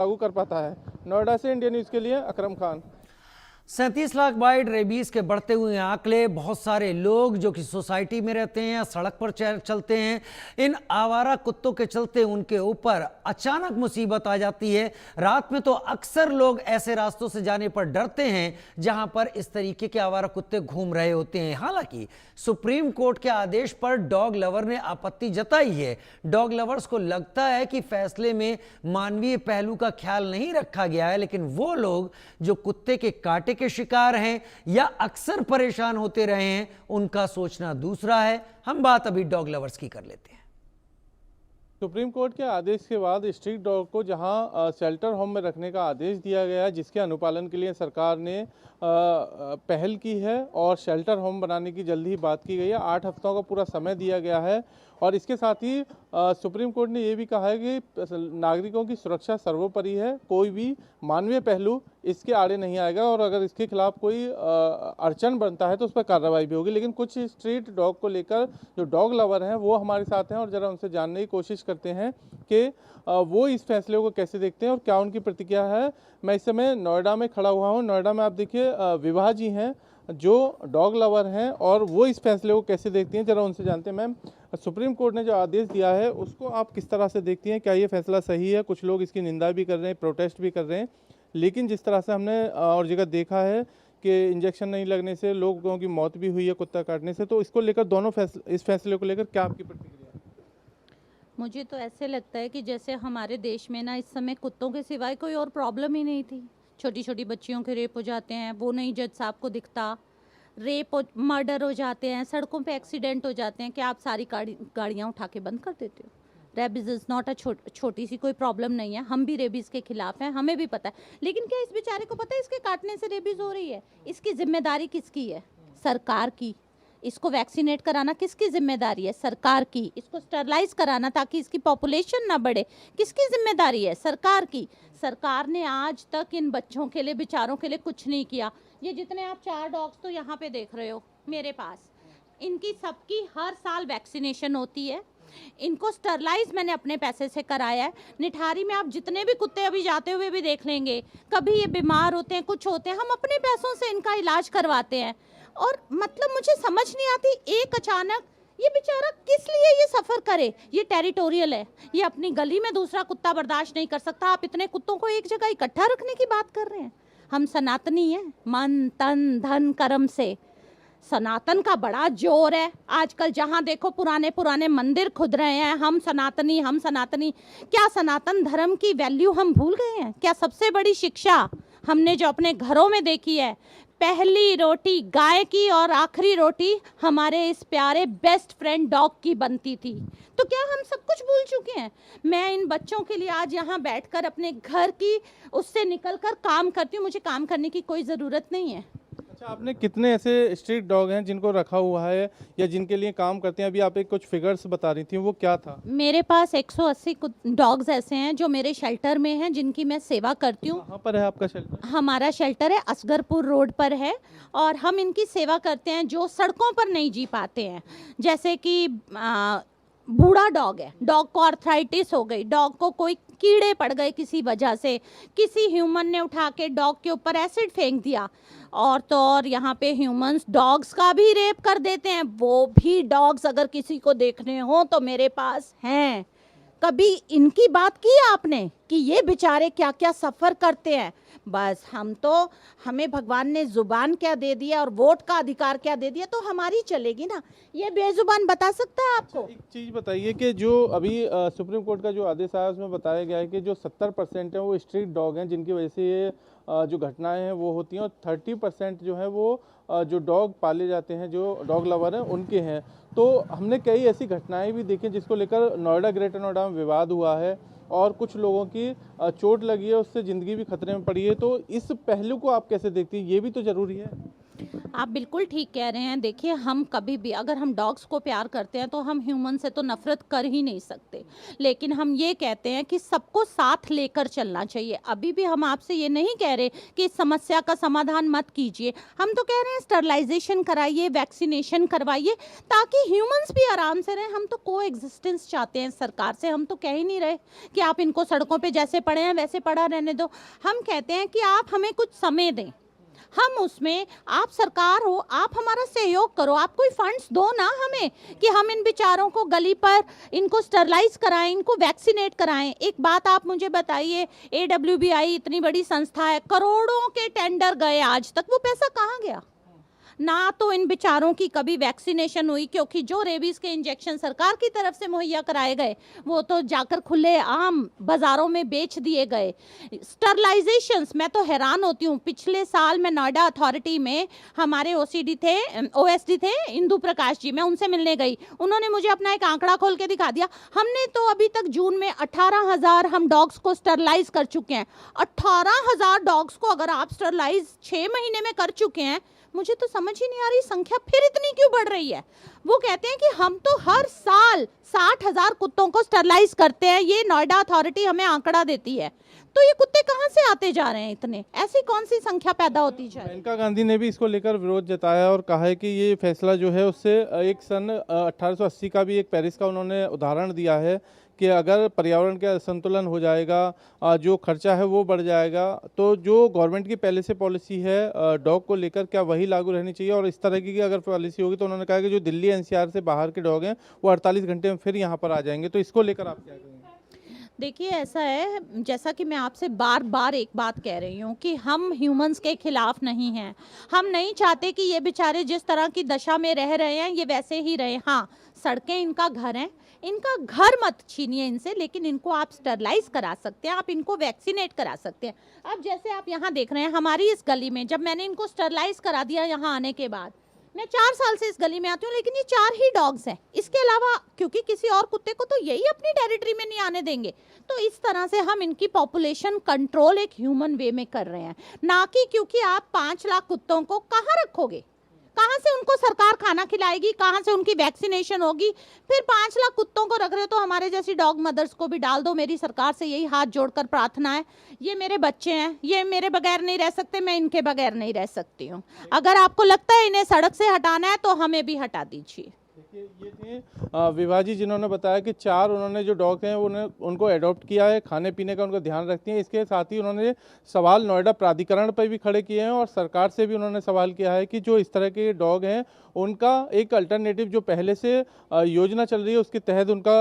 लागू कर पाता है। नोएडा से इंडिया न्यूज़ के लिए अकरम खान। 37 लाख बाइट रेबीज के बढ़ते हुए आंकड़े, बहुत सारे लोग जो कि सोसाइटी में रहते हैं या सड़क पर चलते हैं, इन आवारा कुत्तों के चलते उनके ऊपर अचानक मुसीबत आ जाती है। रात में तो अक्सर लोग ऐसे रास्तों से जाने पर डरते हैं जहां पर इस तरीके के आवारा कुत्ते घूम रहे होते हैं। हालांकि सुप्रीम कोर्ट के आदेश पर डॉग लवर ने आपत्ति जताई है। डॉग लवर्स को लगता है कि फैसले में मानवीय पहलू का ख्याल नहीं रखा गया है, लेकिन वो लोग जो कुत्ते के काटे के शिकार हैं या अक्सर परेशान होते रहे हैं, उनका सोचना दूसरा है। हम बात अभी डॉग लवर्स की कर लेते हैं। सुप्रीम कोर्ट के आदेश के बाद स्ट्रीट डॉग को जहां शेल्टर होम में रखने का आदेश दिया गया है, जिसके अनुपालन के लिए सरकार ने पहल की है और शेल्टर होम बनाने की जल्द ही बात की गई है। 8 हफ्तों का पूरा समय दिया गया है और इसके साथ ही सुप्रीम कोर्ट ने ये भी कहा है कि नागरिकों की सुरक्षा सर्वोपरि है, कोई भी मानवीय पहलू इसके आड़े नहीं आएगा और अगर इसके खिलाफ कोई अड़चन बनता है तो उस पर कार्रवाई भी होगी। लेकिन कुछ स्ट्रीट डॉग को लेकर जो डॉग लवर हैं वो हमारे साथ हैं और ज़रा उनसे जानने की कोशिश करते हैं कि वो इस फैसले को कैसे देखते हैं और क्या उनकी प्रतिक्रिया है। मैं इस समय नोएडा में खड़ा हुआ हूँ। नोएडा में आप देखिए विवाह जी हैं जो डॉग लवर हैं और वो इस फैसले को कैसे देखती हैं, ज़रा उनसे जानते हैं। मैम, सुप्रीम कोर्ट ने जो आदेश दिया है उसको आप किस तरह से देखती हैं? क्या ये फैसला सही है? कुछ लोग इसकी निंदा भी कर रहे हैं, प्रोटेस्ट भी कर रहे हैं, लेकिन जिस तरह से हमने और जगह देखा है कि इंजेक्शन नहीं लगने से लोगों की मौत भी हुई है कुत्ता काटने से, तो इसको लेकर दोनों इस फैसले को लेकर क्या आपकी प्रतिक्रिया है? मुझे तो ऐसे लगता है कि जैसे हमारे देश में ना इस समय कुत्तों के सिवाय कोई और प्रॉब्लम ही नहीं थी। छोटी छोटी बच्चियों के रेप हो जाते हैं, वो नहीं जज साहब को दिखता, मर्डर हो जाते हैं, सड़कों पे एक्सीडेंट हो जाते हैं, क्या आप सारी गाड़ियाँ उठा के बंद कर देते हो? रेबीज इज़ नॉट अ छोटी सी कोई प्रॉब्लम नहीं है। हम भी रेबीज के खिलाफ हैं, हमें भी पता है, लेकिन क्या इस बेचारे को पता है इसके काटने से रेबीज हो रही है? इसकी जिम्मेदारी किसकी है? सरकार की। इसको वैक्सीनेट कराना किसकी जिम्मेदारी है? सरकार की। इसको स्टरलाइज कराना ताकि इसकी पॉपुलेशन ना बढ़े, किसकी जिम्मेदारी है? सरकार की। सरकार ने आज तक इन बच्चों के लिए, बेचारों के लिए कुछ नहीं किया। ये जितने आप 4 डॉग्स तो यहाँ पे देख रहे हो मेरे पास, इनकी सबकी हर साल वैक्सीनेशन होती है। इनको स्टरलाइज मैंने अपने पैसे से कराया है। निठारी में आप जितने भी कुत्ते अभी जाते हुए भी देख लेंगे, कभी ये बीमार होते हैं, कुछ होते हैं, हम अपने पैसों से इनका इलाज करवाते हैं। और मतलब मुझे समझ नहीं आती, एक अचानक ये बेचारा किस लिए ये सफ़र करे? ये टेरिटोरियल है, ये अपनी गली में दूसरा कुत्ता बर्दाश्त नहीं कर सकता। आप इतने कुत्तों को एक जगह इकट्ठा रखने की बात कर रहे हैं। हम सनातनी हैं, मन तन धन कर्म से। सनातन का बड़ा जोर है आजकल, जहाँ देखो पुराने पुराने मंदिर खुद रहे हैं। हम सनातनी, हम सनातनी। क्या सनातन धर्म की वैल्यू हम भूल गए हैं? क्या सबसे बड़ी शिक्षा हमने जो अपने घरों में देखी है, पहली रोटी गाय की और आखिरी रोटी हमारे इस प्यारे बेस्ट फ्रेंड डॉग की बनती थी, तो क्या हम सब कुछ भूल चुके हैं? मैं इन बच्चों के लिए आज यहाँ बैठकर अपने घर की उससे निकलकर काम करती हूँ। मुझे काम करने की कोई ज़रूरत नहीं है। अच्छा, आपने कितने ऐसे स्ट्रीट डॉग हैं जिनको रखा हुआ है या जिनके लिए काम करते हैं? अभी आप एक कुछ फिगर्स बता रही थी, वो क्या था? मेरे पास 180 डॉग्स ऐसे हैं जो मेरे शेल्टर में हैं, जिनकी मैं सेवा करती हूँ। कहाँ पर है आपका शेल्टर? हमारा शेल्टर है असगरपुर रोड पर है और हम इनकी सेवा करते हैं जो सड़कों पर नहीं जी पाते हैं। जैसे कि बूढ़ा डॉग है, डॉग को आर्थराइटिस हो गई, डॉग को कोई कीड़े पड़ गए किसी वजह से, किसी ह्यूमन ने उठा के डॉग के ऊपर एसिड फेंक दिया, और तो और यहाँ पे ह्यूमंस डॉग्स का भी रेप कर देते हैं। वो भी डॉग्स अगर किसी को देखने हो तो मेरे पास हैं। कभी इनकी बात की आपने कि ये बेचारे क्या क्या सफ़र करते हैं? बस हमें भगवान ने ज़ुबान क्या दे दिया और वोट का अधिकार क्या दे दिया, तो हमारी चलेगी ना। ये बेजुबान बता सकता है आपको? एक चीज़ बताइए कि जो अभी सुप्रीम कोर्ट का जो आदेश आया उसमें बताया गया है कि जो 70% हैं वो स्ट्रीट डॉग हैं, जिनकी वजह से ये जो घटनाएं हैं वो होती हैं, और 30% जो है वो जो डॉग पाले जाते हैं, जो डॉग लवर हैं, उनके हैं। तो हमने कई ऐसी घटनाएं भी देखी जिसको लेकर नोएडा, ग्रेटर नोएडा में विवाद हुआ है और कुछ लोगों की चोट लगी है, उससे ज़िंदगी भी खतरे में पड़ी है। तो इस पहलू को आप कैसे देखती हैं? ये भी तो ज़रूरी है। आप बिल्कुल ठीक कह रहे हैं। देखिए, हम कभी भी अगर हम डॉग्स को प्यार करते हैं तो हम ह्यूमन से तो नफ़रत कर ही नहीं सकते। लेकिन हम ये कहते हैं कि सबको साथ लेकर चलना चाहिए। अभी भी हम आपसे ये नहीं कह रहे कि इस समस्या का समाधान मत कीजिए। हम तो कह रहे हैं स्टरलाइज़ेशन कराइए, वैक्सीनेशन करवाइए, ताकि ह्यूमन्स भी आराम से रहें। हम तो कोएग्जिस्टेंस चाहते हैं सरकार से। हम तो कह ही नहीं रहे कि आप इनको सड़कों पे जैसे पड़े हैं वैसे पड़ा रहने दो। हम कहते हैं कि आप हमें कुछ समय दें। हम उसमें, आप सरकार हो, आप हमारा सहयोग करो, आप कोई फंड्स दो ना हमें कि हम इन बेचारों को गली पर इनको स्टरलाइज कराएं, इनको वैक्सीनेट कराएं। एक बात आप मुझे बताइए, AWBI इतनी बड़ी संस्था है, करोड़ों के टेंडर गए, आज तक वो पैसा कहाँ गया? ना तो इन बेचारों की कभी वैक्सीनेशन हुई, क्योंकि जो रेबीज के इंजेक्शन सरकार की तरफ से मुहैया कराए गए वो तो जाकर खुले आम बाजारों में बेच दिए गए। स्टरलाइजेशंस, मैं तो हैरान होती हूँ। पिछले साल मैं नोएडा अथॉरिटी में, हमारे OSD थे इंदु प्रकाश जी, मैं उनसे मिलने गई। उन्होंने मुझे अपना एक आंकड़ा खोल के दिखा दिया। हमने तो अभी तक जून में 18,000 हम डॉग्स को स्टरलाइज कर चुके हैं। 18,000 डॉग्स को अगर आप स्टरलाइज 6 महीने में कर चुके हैं, मुझे तो समझ ही नहीं आ रही संख्या फिर इतनी क्यों बढ़ रही है। वो कहते हैं कि हम तो हर साल 60,000 कुत्तों को स्टरलाइज करते हैं, ये नोएडा अथॉरिटी हमें आंकड़ा देती है। तो ये कुत्ते कहाँ से आते जा रहे हैं इतने? ऐसी कौन सी संख्या पैदा होती जा रही है? मेनका गांधी ने भी इसको लेकर विरोध जताया और कहा है कि ये फैसला जो है उससे एक सन 1880 का भी एक पेरिस का उन्होंने उदाहरण दिया है कि अगर पर्यावरण का असंतुलन हो जाएगा, जो खर्चा है वो बढ़ जाएगा, तो जो गवर्नमेंट की पहले से पॉलिसी है डॉग को लेकर, क्या वही लागू रहनी चाहिए। और इस तरह की अगर पॉलिसी होगी तो उन्होंने कहा कि जो दिल्ली NCR से बाहर के डॉग हैं वो 48 घंटे में फिर यहाँ पर आ जाएंगे। तो इसको लेकर आप क्या कहेंगे? देखिए, ऐसा है, जैसा कि मैं आपसे बार बार एक बात कह रही हूँ कि हम ह्यूमंस के खिलाफ नहीं हैं। हम नहीं चाहते कि ये बेचारे जिस तरह की दशा में रह रहे हैं ये वैसे ही रहे। हाँ, सड़कें इनका घर हैं, इनका घर मत छीनिए इनसे, लेकिन इनको आप स्टरलाइज करा सकते हैं, आप इनको वैक्सीनेट करा सकते हैं। अब जैसे आप यहाँ देख रहे हैं, हमारी इस गली में जब मैंने इनको स्टरलाइज करा दिया यहाँ आने के बाद, मैं 4 साल से इस गली में आती हूँ, लेकिन ये 4 ही डॉग्स हैं। इसके अलावा, क्योंकि किसी और कुत्ते को तो यही अपनी टेरिटरी में नहीं आने देंगे। तो इस तरह से हम इनकी पॉपुलेशन कंट्रोल एक ह्यूमन वे में कर रहे हैं, ना कि क्योंकि आप 5 लाख कुत्तों को कहाँ रखोगे, कहाँ से उनको सरकार खाना खिलाएगी, कहाँ से उनकी वैक्सीनेशन होगी। फिर 5 लाख कुत्तों को रख रहे हो तो हमारे जैसी डॉग मदर्स को भी डाल दो। मेरी सरकार से यही हाथ जोड़कर प्रार्थना है। ये मेरे बच्चे हैं, ये मेरे बगैर नहीं रह सकते, मैं इनके बगैर नहीं रह सकती हूँ। अगर आपको लगता है इन्हें सड़क से हटाना है तो हमें भी हटा दीजिए। देखिए, ये थे विभा जी, जिन्होंने बताया कि 4 उन्होंने जो डॉग हैं उनको अडॉप्ट किया है, खाने पीने का उनका ध्यान रखती हैं। इसके साथ ही उन्होंने सवाल नोएडा प्राधिकरण पर भी खड़े किए हैं और सरकार से भी उन्होंने सवाल किया है कि जो इस तरह के डॉग हैं उनका एक अल्टरनेटिव जो पहले से योजना चल रही है उसके तहत उनका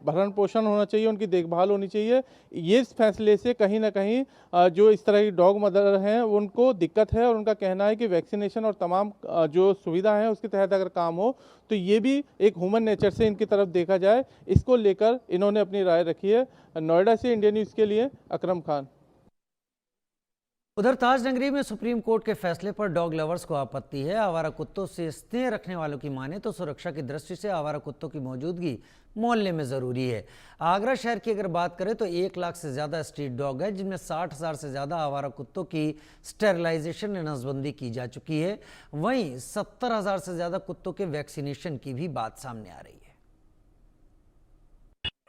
भरण पोषण होना चाहिए, उनकी देखभाल होनी चाहिए। ये इस फैसले से कहीं ना कहीं जो इस तरह की डॉग मदर हैं उनको दिक्कत है और उनका कहना है कि वैक्सीनेशन और तमाम जो सुविधा हैं उसके तहत अगर काम हो तो ये भी एक ह्यूमन नेचर से इनकी तरफ देखा जाए। इसको लेकर इन्होंने अपनी राय रखी है। नोएडा से इंडिया न्यूज़ के लिए अकरम खान। उधर ताजनगरी में सुप्रीम कोर्ट के फैसले पर डॉग लवर्स को आपत्ति है। आवारा कुत्तों से स्नेह रखने वालों की माने तो सुरक्षा की दृष्टि से आवारा कुत्तों की मौजूदगी मोहल्ले में ज़रूरी है। आगरा शहर की अगर बात करें तो 1 लाख से ज़्यादा स्ट्रीट डॉग है, जिनमें 60,000 से ज़्यादा आवारा कुत्तों की स्टेरिलाइजेशन या नसबंदी की जा चुकी है। वहीं 70,000 से ज़्यादा कुत्तों के वैक्सीनेशन की भी बात सामने आ रही है।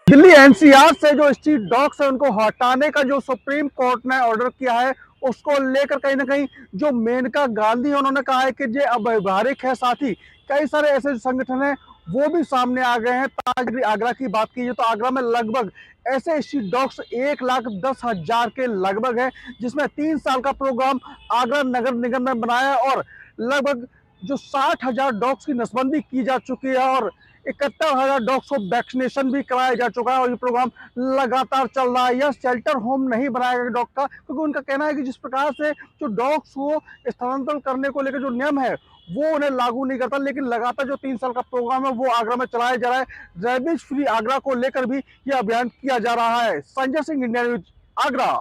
दिल्ली NCR से जो स्ट्रीट डॉग्स है उनको हटाने का जो सुप्रीम कोर्ट ने ऑर्डर किया है उसको लेकर कहीं ना कहीं जो मेनका गांधी उन्होंने कहा है कि ये अव्यवहारिक है। साथ ही कई सारे ऐसे संगठन हैं वो भी सामने आ गए हैं। ताजनगरी आगरा की बात कीजिए तो आगरा में लगभग ऐसे स्ट्रीट डॉग्स 1,10,000 के लगभग है, जिसमें 3 साल का प्रोग्राम आगरा नगर निगम ने बनाया और लगभग जो 60,000 डॉग्स की नसबंदी की जा चुकी है और 71,000 डॉग्स को वैक्सीनेशन भी कराया जा चुका है और ये प्रोग्राम लगातार चल रहा है। यह शेल्टर होम नहीं बनाया गया डॉग का, क्योंकि उनका कहना है कि जिस प्रकार से जो डॉग्स को स्थानांतरण करने को लेकर जो नियम है वो उन्हें लागू नहीं करता। लेकिन लगातार जो 3 साल का प्रोग्राम है वो आगरा में चलाया जा रहा है। रेबीज फ्री आगरा को लेकर भी यह अभियान किया जा रहा है। Sanjay Singh, India news, Agra.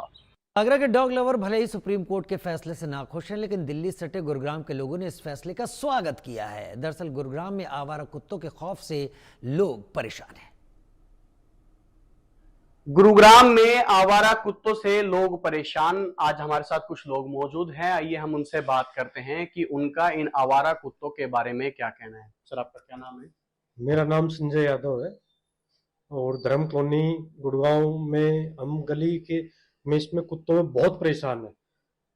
आगरा के डॉग लवर भले ही सुप्रीम कोर्ट के फैसले से नाखुश हैं, लेकिन दिल्ली सटे गुरुग्राम के लोगों ने इस फैसले का स्वागत किया है। दरअसल गुरुग्राम में आवारा कुत्तों के खौफ से लोग परेशान हैं। गुरुग्राम में आवारा कुत्तों से लोग परेशान। आज हमारे साथ कुछ लोग मौजूद हैं, आइए हम उनसे बात करते हैं कि उनका इन आवारा कुत्तों के बारे में क्या कहना है। सर, आपका क्या नाम है? मेरा नाम संजय यादव है और धर्म कॉलोनी गुड़गांव में हम गली के में इसमें कुत्तों में बहुत परेशान है।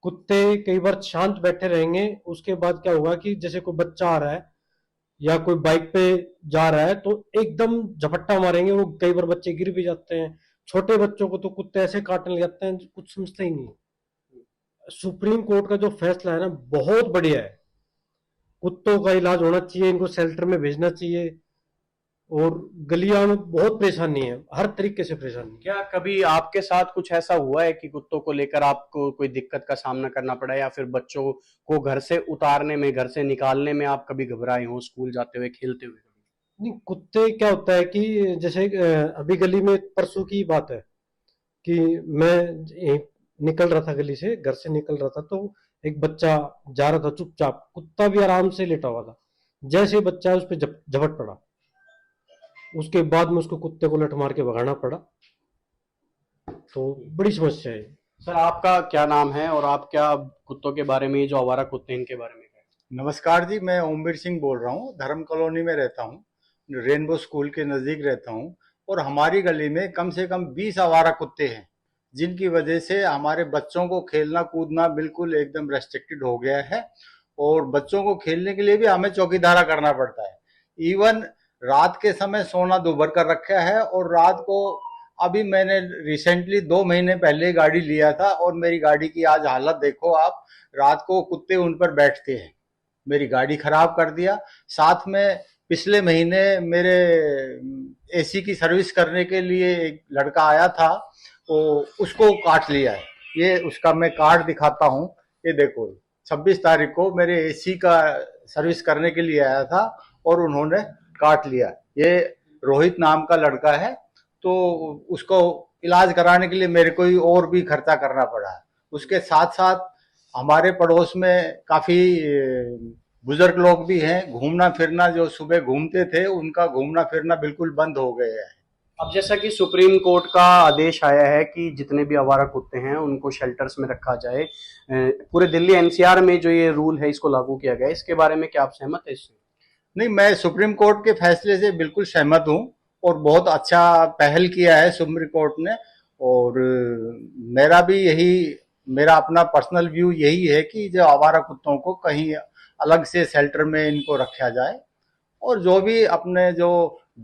कुत्ते कई बार शांत बैठे रहेंगे, उसके बाद क्या होगा कि जैसे कोई बच्चा आ रहा है या कोई बाइक पे जा रहा है तो एकदम झपट्टा मारेंगे। वो कई बार बच्चे गिर भी जाते हैं। छोटे बच्चों को तो कुत्ते ऐसे काटने लग जाते हैं, कुछ समझते ही नहीं। सुप्रीम कोर्ट का जो फैसला है ना, बहुत बढ़िया है। कुत्तों का इलाज होना चाहिए, इनको शेल्टर में भेजना चाहिए। और गलियां में बहुत परेशानी है, हर तरीके से परेशानी है। क्या कभी आपके साथ कुछ ऐसा हुआ है कि कुत्तों को लेकर आपको कोई दिक्कत का सामना करना पड़ा, या फिर बच्चों को घर से उतारने में, घर से निकालने में आप कभी घबराए हो, स्कूल जाते हुए, खेलते हुए? नहीं, कुत्ते क्या होता है कि जैसे अभी गली में परसों की बात है कि मैं निकल रहा था, गली से घर से निकल रहा था, तो एक बच्चा जा रहा था चुपचाप, कुत्ता भी आराम से लेटा हुआ था। जैसे ही बच्चा उस पर झपट पड़ा, उसके बाद में उसको कुत्ते को लठ मार के भगाना पड़ा। तो बड़ी समस्या है। सर, आपका क्या नाम है और आप क्या कुत्तों के बारे में, जो आवारा कुत्ते, इनके बारे में क्या? नमस्कार जी, मैं ओमवीर सिंह बोल रहा हूँ। धर्म कॉलोनी में रहता हूँ, रेनबो स्कूल के नज़दीक रहता हूँ। और हमारी गली में कम से कम 20 आवारा कुत्ते हैं, जिनकी वजह से हमारे बच्चों को खेलना कूदना बिल्कुल एकदम रेस्ट्रिक्टेड हो गया है। और बच्चों को खेलने के लिए भी हमें चौकीदारा करना पड़ता है। इवन रात के समय सोना दूभर कर रखा है। और रात को अभी मैंने रिसेंटली 2 महीने पहले गाड़ी लिया था, और मेरी गाड़ी की आज हालत देखो आप। रात को कुत्ते उन पर बैठते हैं, मेरी गाड़ी खराब कर दिया। साथ में पिछले महीने मेरे एसी की सर्विस करने के लिए एक लड़का आया था, तो उसको काट लिया है। ये उसका मैं कार्ड दिखाता हूँ, ये देखो। 26 तारीख को मेरे एसी का सर्विस करने के लिए आया था और उन्होंने काट लिया। ये रोहित नाम का लड़का है। तो उसको इलाज कराने के लिए मेरे को ही और भी खर्चा करना पड़ा है। उसके साथ साथ हमारे पड़ोस में काफी बुजुर्ग लोग भी हैं। घूमना फिरना, जो सुबह घूमते थे, उनका घूमना फिरना बिल्कुल बंद हो गया है। अब जैसा कि सुप्रीम कोर्ट का आदेश आया है कि जितने भी आवारा कुत्ते हैं उनको शेल्टर्स में रखा जाए, पूरे दिल्ली एनसीआर में जो ये रूल है इसको लागू किया गया है, इसके बारे में क्या आप सहमत है इससे? नहीं, मैं सुप्रीम कोर्ट के फैसले से बिल्कुल सहमत हूँ और बहुत अच्छा पहल किया है सुप्रीम कोर्ट ने। और मेरा भी मेरा अपना पर्सनल व्यू यही है कि जो आवारा कुत्तों को कहीं अलग से शेल्टर में इनको रखा जाए, और जो भी अपने जो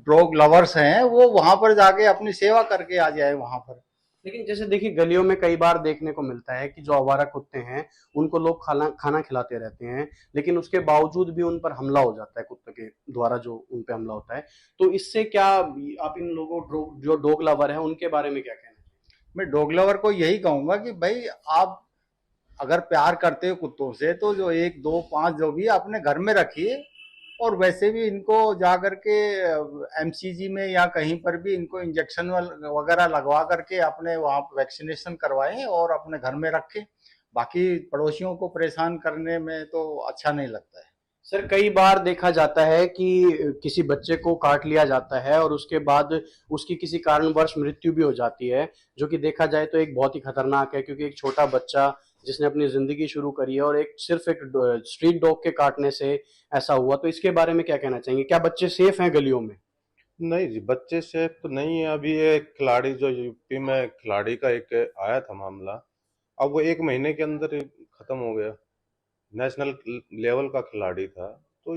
डॉग लवर्स हैं वो वहां पर जाके अपनी सेवा करके आ जाए वहां पर। लेकिन जैसे देखिए, गलियों में कई बार देखने को मिलता है कि जो आवारा कुत्ते हैं उनको लोग खाना खिलाते रहते हैं, लेकिन उसके बावजूद भी उन पर हमला हो जाता है, कुत्ते के द्वारा जो उन पे हमला होता है। तो इससे क्या आप इन लोगों जो डॉग लवर है उनके बारे में क्या कहना चाहिए? मैं डॉग लवर को यही कहूंगा कि भाई, आप अगर प्यार करते हो कुत्तों से तो जो 1, 2, 5 जो भी अपने घर में रखिए। और वैसे भी इनको जा करके एमसीजी में या कहीं पर भी इनको इंजेक्शन वगैरह लगवा करके अपने वहाँ वैक्सीनेशन करवाएं और अपने घर में रखें। बाकी पड़ोसियों को परेशान करने में तो अच्छा नहीं लगता है। सर, कई बार देखा जाता है कि किसी बच्चे को काट लिया जाता है और उसके बाद उसकी किसी कारणवश मृत्यु भी हो जाती है, जो कि देखा जाए तो एक बहुत ही खतरनाक है, क्योंकि एक छोटा बच्चा जिसने अपनी जिंदगी शुरू करी है और सिर्फ एक स्ट्रीट डॉग के काटने से ऐसा हुआ। तो इसके बारे में क्या कहना चाहेंगे? क्या बच्चे सेफ हैं गलियों में? नहीं जी, बच्चे सेफ तो नहीं है। अभी एक खिलाड़ी, जो यूपी में खिलाड़ी का एक आया था मामला, अब वो 1 महीने के अंदर ही खत्म हो गया। नेशनल लेवल का खिलाड़ी था। तो